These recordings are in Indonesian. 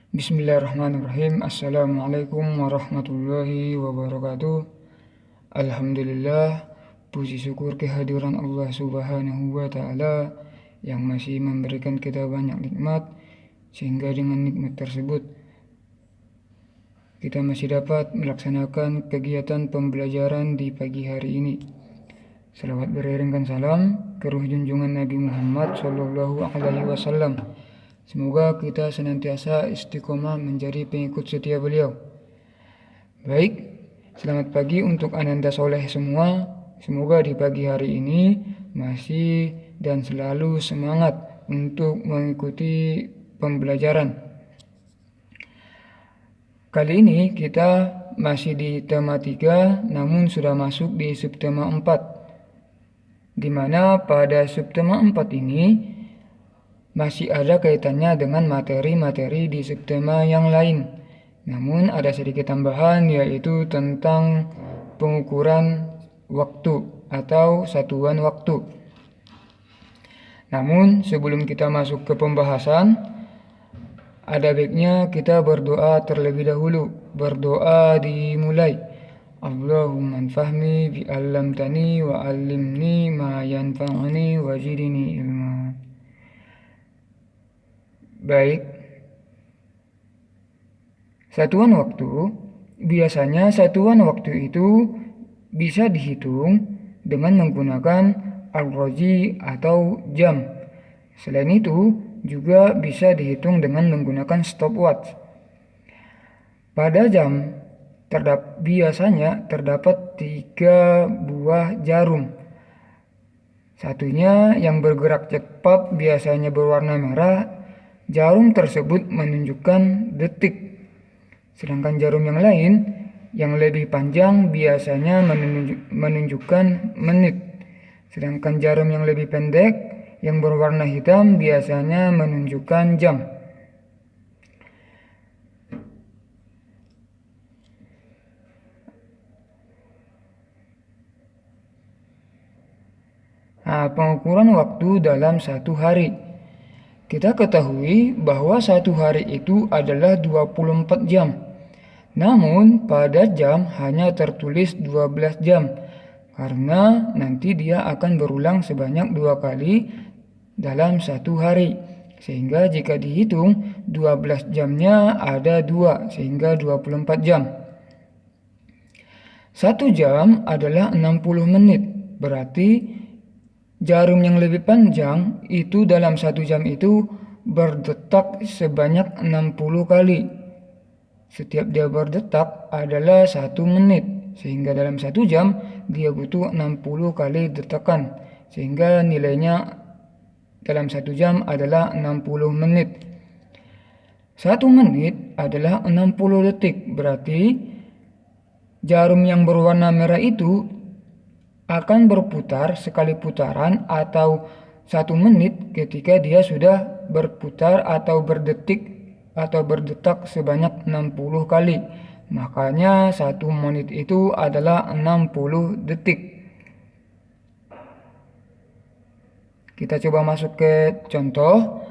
Bismillahirrahmanirrahim. Assalamualaikum warahmatullahi wabarakatuh. Alhamdulillah, puji syukur kehadiran Allah Subhanahu wa Ta'ala yang masih memberikan kita banyak nikmat, sehingga dengan nikmat tersebut kita masih dapat melaksanakan kegiatan pembelajaran di pagi hari ini. Salawat beriringkan salam ke ruh junjungan Nabi Muhammad Sallallahu Alaihi Wasallam. Semoga kita senantiasa istiqomah menjadi pengikut setia beliau. Baik, selamat pagi untuk Ananda Soleh semua. Semoga di pagi hari ini masih dan selalu semangat untuk mengikuti pembelajaran. Kali ini kita masih di tema 3, namun sudah masuk di subtema 4. Di mana pada subtema 4 ini masih ada kaitannya dengan materi-materi di subtema yang lain. Namun ada sedikit tambahan, yaitu tentang pengukuran waktu atau satuan waktu. Namun sebelum kita masuk ke pembahasan, ada baiknya kita berdoa terlebih dahulu. Berdoa dimulai. Allahumma anfa'ni bi'allamtani wa 'allimni ma yanfa'uni wa zidni ilma. Baik, satuan waktu. Biasanya satuan waktu itu bisa dihitung dengan menggunakan al-roji atau jam. Selain itu, juga bisa dihitung dengan menggunakan stopwatch. Pada jam, biasanya terdapat 3 buah jarum. Satunya yang bergerak cepat biasanya berwarna merah. Jarum tersebut menunjukkan detik, sedangkan jarum yang lain yang lebih panjang biasanya menunjukkan menit, sedangkan jarum yang lebih pendek yang berwarna hitam biasanya menunjukkan jam. Pengukuran waktu dalam satu hari. Kita ketahui bahwa satu hari itu adalah 24 jam. Namun pada jam hanya tertulis 12 jam. Karena nanti dia akan berulang sebanyak 2 kali dalam satu hari. Sehingga jika dihitung 12 jamnya ada 2, sehingga 24 jam. 1 jam adalah 60 menit. Berarti jarum yang lebih panjang itu dalam 1 jam itu berdetak sebanyak 60 kali. Setiap dia berdetak adalah 1 menit. Sehingga dalam 1 jam dia butuh 60 kali detakan. Sehingga nilainya dalam 1 jam adalah 60 menit. 1 menit adalah 60 detik. Berarti jarum yang berwarna merah itu akan berputar sekali putaran atau 1 menit ketika dia sudah berputar atau berdetik atau berdetak sebanyak 60 kali. Makanya 1 menit itu adalah 60 detik. Kita coba masuk ke contoh.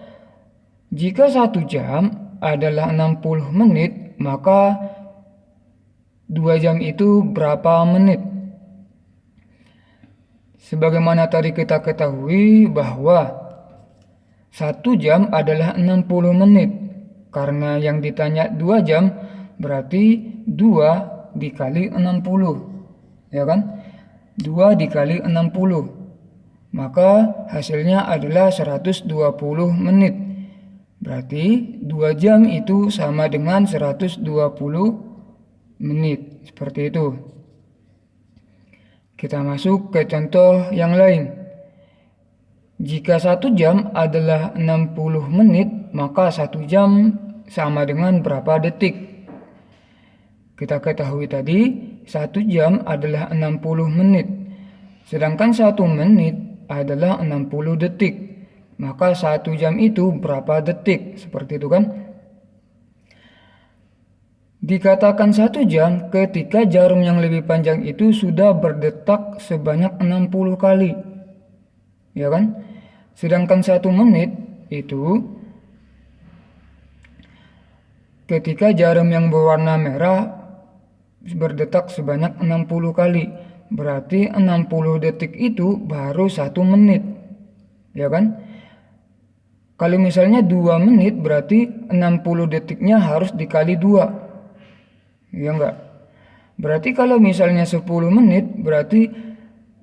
Jika 1 jam adalah 60 menit, maka 2 jam itu berapa menit? Sebagaimana tadi kita ketahui bahwa 1 jam adalah 60 menit. Karena yang ditanya 2 jam, berarti 2 dikali 60. Ya kan? 2 dikali 60. Maka hasilnya adalah 120 menit. Berarti 2 jam itu sama dengan 120 menit. Seperti itu. Kita masuk ke contoh yang lain. Jika 1 jam adalah 60 menit, maka 1 jam sama dengan berapa detik? Kita ketahui tadi 1 jam adalah 60 menit. Sedangkan 1 menit adalah 60 detik. Maka 1 jam itu berapa detik? Seperti itu kan? Dikatakan 1 jam ketika jarum yang lebih panjang itu sudah berdetak sebanyak 60 kali. Ya kan? Sedangkan 1 menit itu ketika jarum yang berwarna merah berdetak sebanyak 60 kali. Berarti 60 detik itu baru 1 menit. Ya kan? Kalau misalnya 2 menit berarti 60 detiknya harus dikali 2. Ya enggak? Berarti kalau misalnya 10 menit berarti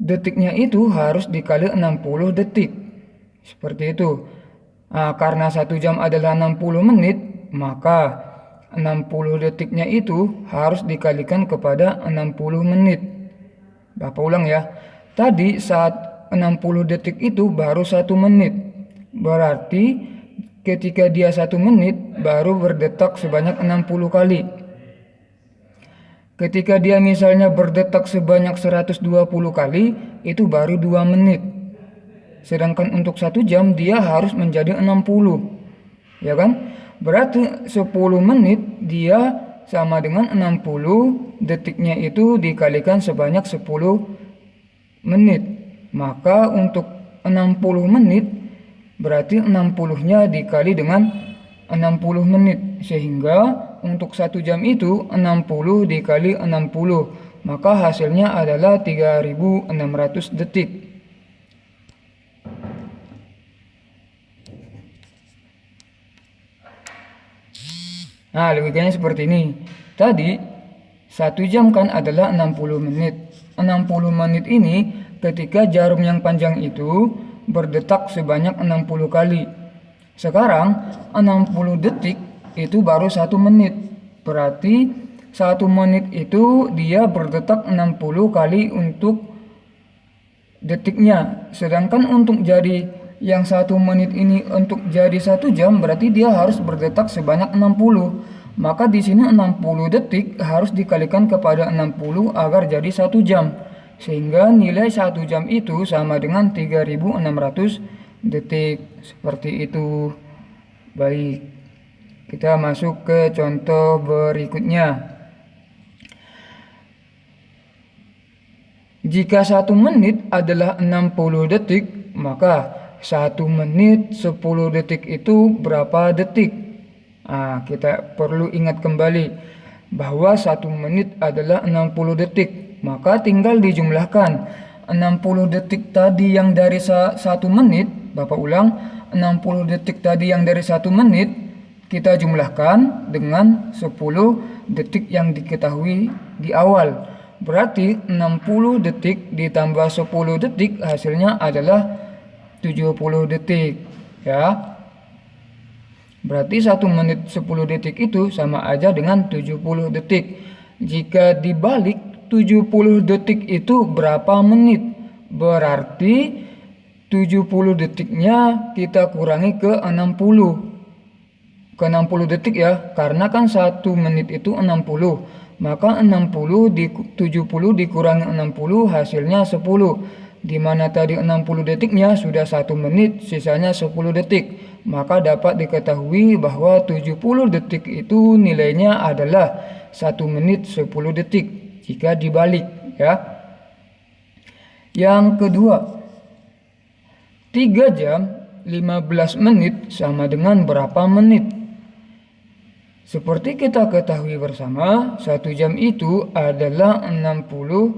detiknya itu harus dikali 60 detik. Seperti itu. Nah, karena 1 jam adalah 60 menit, maka 60 detiknya itu harus dikalikan kepada 60 menit. Bapak ulang ya. Tadi saat 60 detik itu baru 1 menit. Berarti ketika dia 1 menit baru berdetak sebanyak 60 kali. Ketika dia misalnya berdetak sebanyak 120 kali, itu baru 2 menit. Sedangkan untuk 1 jam dia harus menjadi 60. Ya kan? Berarti 10 menit dia sama dengan 60 detiknya itu dikalikan sebanyak 10 menit. Maka untuk 60 menit berarti 60-nya dikali dengan 60 menit. Sehingga untuk 1 jam itu 60 dikali 60. Maka hasilnya adalah 3600 detik. Nah, logikanya seperti ini. Tadi 1 jam kan adalah 60 menit. 60 menit ini ketika jarum yang panjang itu berdetak sebanyak 60 kali. Sekarang 60 detik itu baru 1 menit. Berarti 1 menit itu dia berdetak 60 kali untuk detiknya. Sedangkan untuk jadi yang 1 menit ini untuk jadi 1 jam berarti dia harus berdetak sebanyak 60. Maka di sini 60 detik harus dikalikan kepada 60 agar jadi 1 jam. Sehingga nilai 1 jam itu sama dengan 3600 detik. Seperti itu. Baik. Kita masuk ke contoh berikutnya. Jika 1 menit adalah 60 detik, maka 1 menit 10 detik itu berapa detik? Kita perlu ingat kembali bahwa 1 menit adalah 60 detik. Maka tinggal dijumlahkan 60 detik tadi yang dari 1 menit. Bapak ulang, 60 detik tadi yang dari 1 menit kita jumlahkan dengan 10 detik yang diketahui di awal. Berarti 60 detik ditambah 10 detik hasilnya adalah 70 detik, ya. Berarti 1 menit 10 detik itu sama aja dengan 70 detik. Jika dibalik 70 detik itu berapa menit? Berarti 70 detiknya kita kurangi ke 60. Ke 60 detik ya, karena kan 1 menit itu 60. Maka 60 di 70 dikurangi 60 hasilnya 10. Di mana tadi 60 detiknya sudah 1 menit, sisanya 10 detik. Maka dapat diketahui bahwa 70 detik itu nilainya adalah 1 menit 10 detik jika dibalik, ya. Yang kedua, 3 jam 15 menit sama dengan berapa menit? Seperti kita ketahui bersama, 1 jam itu adalah 60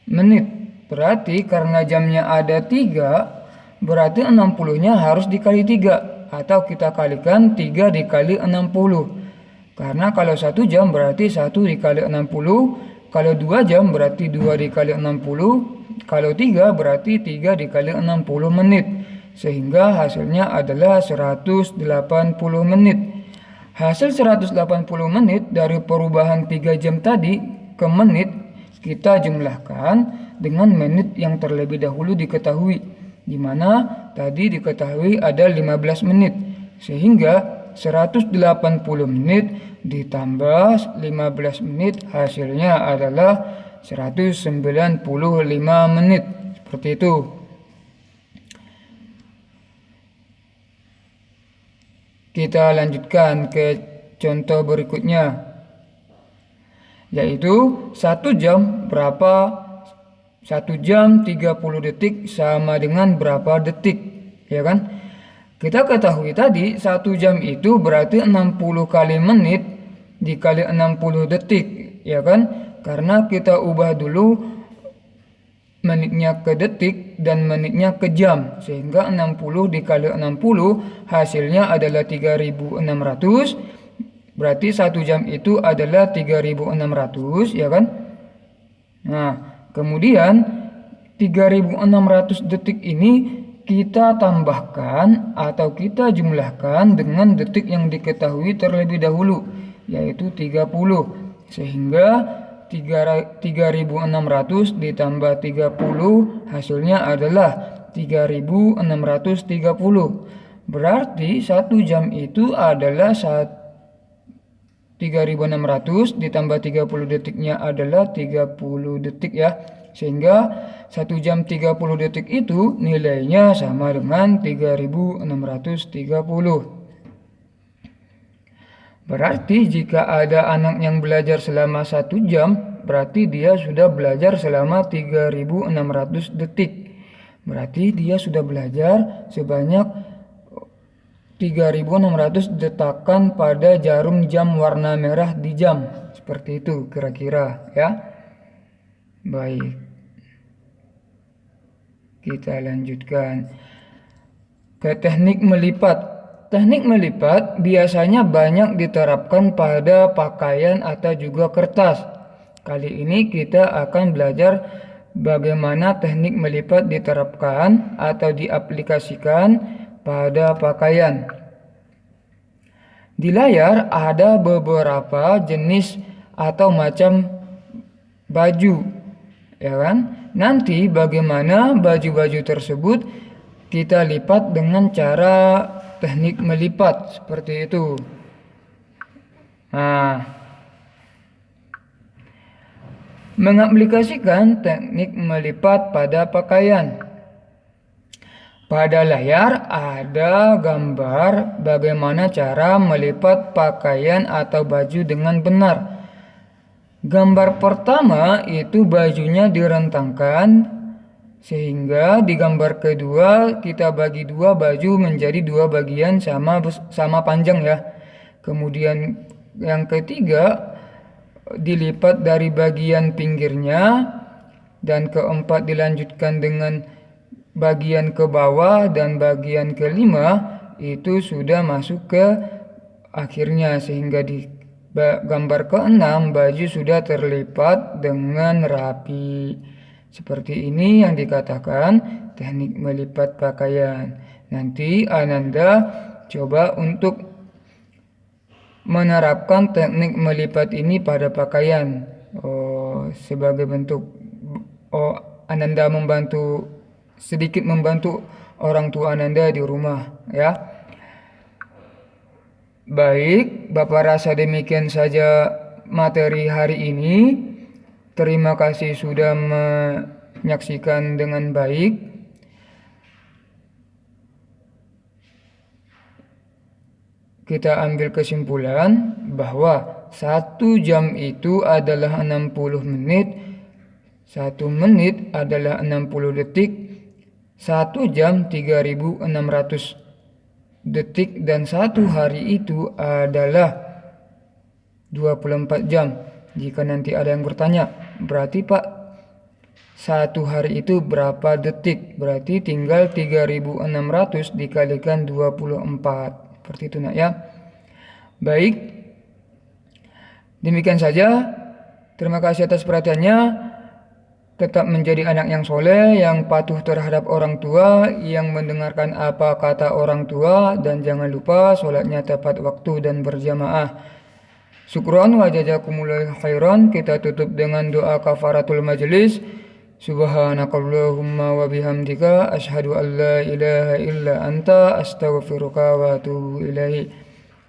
menit. Berarti karena jamnya ada 3, berarti 60-nya harus dikali 3. Atau kita kalikan 3 dikali 60. Karena kalau 1 jam berarti 1 dikali 60. Kalau 2 jam berarti 2 dikali 60. Kalau 3 berarti 3 dikali 60 menit. Sehingga hasilnya adalah 180 menit. Hasil 180 menit dari perubahan 3 jam tadi ke menit kita jumlahkan dengan menit yang terlebih dahulu diketahui, di mana tadi diketahui ada 15 menit. Sehingga 180 menit ditambah 15 menit hasilnya adalah 195 menit. Seperti itu. Kita lanjutkan ke contoh berikutnya, yaitu 1 jam berapa? 1 jam 30 detik sama dengan berapa detik, ya kan? Kita ketahui tadi 1 jam itu berarti 60 kali menit dikali 60 detik, ya kan? Karena kita ubah dulu menitnya ke detik dan menitnya ke jam, sehingga 60 dikali 60 hasilnya adalah 3600. Berarti 1 jam itu adalah 3600, ya kan? Nah, kemudian 3600 detik ini kita tambahkan atau kita jumlahkan dengan detik yang diketahui terlebih dahulu, yaitu 30. Sehingga 3600 ditambah 30 hasilnya adalah 3630. Berarti 1 jam itu adalah 3600 ditambah 30 detiknya adalah 30 detik ya. Sehingga 1 jam 30 detik itu nilainya sama dengan 3630. Berarti jika ada anak yang belajar selama 1 jam, berarti dia sudah belajar selama 3600 detik. Berarti dia sudah belajar sebanyak 3600 detakan pada jarum jam warna merah di jam. Seperti itu kira-kira ya. Baik. Kita lanjutkan ke teknik melipat. Teknik melipat biasanya banyak diterapkan pada pakaian atau juga kertas. Kali ini kita akan belajar bagaimana teknik melipat diterapkan atau diaplikasikan pada pakaian. Di layar ada beberapa jenis atau macam baju, ya kan? Nanti bagaimana baju-baju tersebut kita lipat dengan cara teknik melipat seperti itu. Nah, mengaplikasikan teknik melipat pada pakaian. Pada layar ada gambar bagaimana cara melipat pakaian atau baju dengan benar. Gambar pertama itu bajunya direntangkan, sehingga di gambar kedua kita bagi dua baju menjadi dua bagian sama panjang ya. Kemudian yang ketiga dilipat dari bagian pinggirnya, dan keempat dilanjutkan dengan bagian ke bawah, dan bagian kelima itu sudah masuk ke akhirnya, sehingga di gambar keenam baju sudah terlipat dengan rapi. Seperti ini yang dikatakan teknik melipat pakaian. Nanti Ananda coba untuk menerapkan teknik melipat ini pada pakaian. Sebagai bentuk Ananda sedikit membantu orang tua Ananda di rumah ya. Baik, Bapak rasa demikian saja materi hari ini. Terima kasih sudah menyaksikan dengan baik. Kita ambil kesimpulan bahwa 1 jam itu adalah 60 menit, 1 menit adalah 60 detik, 1 jam 3600 detik, dan 1 hari itu adalah 24 jam. Jika nanti ada yang bertanya, berarti Pak 1 hari itu berapa detik? Berarti tinggal 3600 dikalikan 24. Seperti itu nak ya. Baik, demikian saja. Terima kasih atas perhatiannya. Tetap menjadi anak yang soleh, yang patuh terhadap orang tua, yang mendengarkan apa kata orang tua, dan jangan lupa sholatnya tepat waktu dan berjamaah. Syukron wa jazakumullahu khairan. Kita tutup dengan doa kafaratul majlis. Subhanakallahumma wa bihamdika asyhadu an la ilaha illa anta astaghfiruka wa atubu ilaihi.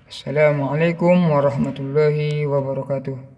Assalamualaikum warahmatullahi wabarakatuh.